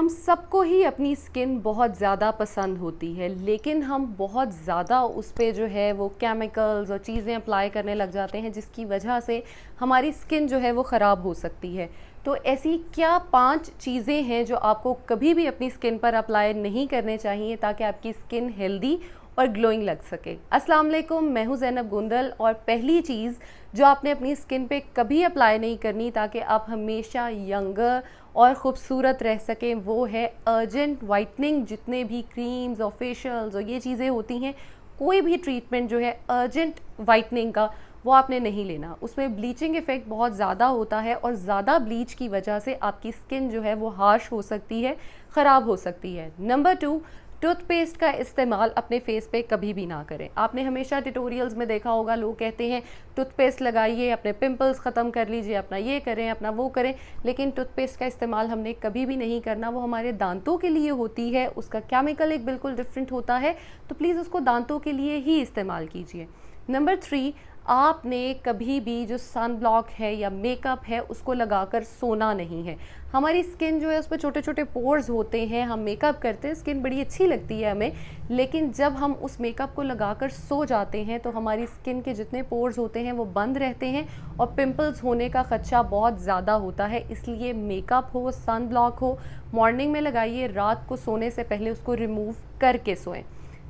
हम सबको ही अपनी स्किन बहुत ज़्यादा पसंद होती है, लेकिन हम बहुत ज़्यादा उस पे जो है वो केमिकल्स और चीज़ें अप्लाई करने लग जाते हैं, जिसकी वजह से हमारी स्किन जो है वो ख़राब हो सकती है। तो ऐसी क्या 5 चीज़ें हैं जो आपको कभी भी अपनी स्किन पर अप्लाई नहीं करने चाहिए ताकि आपकी स्किन हेल्दी और ग्लोइंग लग सके। अस्सलाम वालेकुम, मैं हूँ ज़ैनब गुंदल। और पहली चीज़ जो आपने अपनी स्किन पे कभी अप्लाई नहीं करनी ताकि आप हमेशा यंगर और ख़ूबसूरत रह सकें, वो है अर्जेंट वाइटनिंग। जितने भी क्रीम्स और फेशियल्स और ये चीज़ें होती हैं, कोई भी ट्रीटमेंट जो है अर्जेंट वाइटनिंग का, वो आपने नहीं लेना। उसमें ब्लीचिंग इफ़ेक्ट बहुत ज़्यादा होता है और ज़्यादा ब्लीच की वजह से आपकी स्किन जो है वो हार्श हो सकती है, ख़राब हो सकती है। नंबर 2, टूथपेस्ट का इस्तेमाल अपने फेस पे कभी भी ना करें। आपने हमेशा ट्यूटोरियल्स में देखा होगा, लोग कहते हैं टूथपेस्ट लगाइए, अपने पिंपल्स ख़त्म कर लीजिए, अपना ये करें, अपना वो करें, लेकिन टूथपेस्ट का इस्तेमाल हमने कभी भी नहीं करना। वो हमारे दांतों के लिए होती है, उसका केमिकल एक बिल्कुल डिफरेंट होता है, तो प्लीज़ उसको दांतों के लिए ही इस्तेमाल कीजिए। नंबर 3, आपने कभी भी जो सन ब्लॉक है या मेकअप है उसको लगाकर सोना नहीं है। हमारी स्किन जो है उस पर छोटे छोटे पोर्स होते हैं, हम मेकअप करते हैं, स्किन बड़ी अच्छी लगती है हमें, लेकिन जब हम उस मेकअप को लगाकर सो जाते हैं तो हमारी स्किन के जितने पोर्स होते हैं वो बंद रहते हैं और पिंपल्स होने का खदशा बहुत ज़्यादा होता है। इसलिए मेकअप हो, सन ब्लॉक हो, मॉर्निंग में लगाइए, रात को सोने से पहले उसको रिमूव करके सोएं।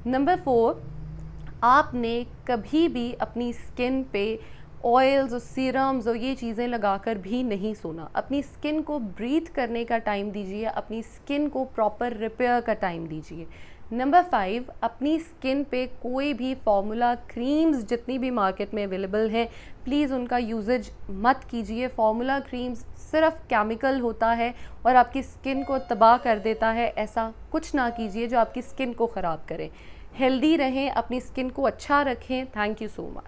नंबर 4, आपने कभी भी अपनी स्किन पे ऑयल्स और सीरम्स और ये चीज़ें लगाकर भी नहीं सोना। अपनी स्किन को ब्रीथ करने का टाइम दीजिए, अपनी स्किन को प्रॉपर रिपेयर का टाइम दीजिए। नंबर 5, अपनी स्किन पे कोई भी फार्मूला क्रीम्स जितनी भी मार्केट में अवेलेबल हैं, प्लीज़ उनका यूजेज मत कीजिए। फार्मूला क्रीम्स सिर्फ केमिकल होता है और आपकी स्किन को तबाह कर देता है। ऐसा कुछ ना कीजिए जो आपकी स्किन को ख़राब करे। हेल्दी रहें, अपनी स्किन को अच्छा रखें। Thank you so much.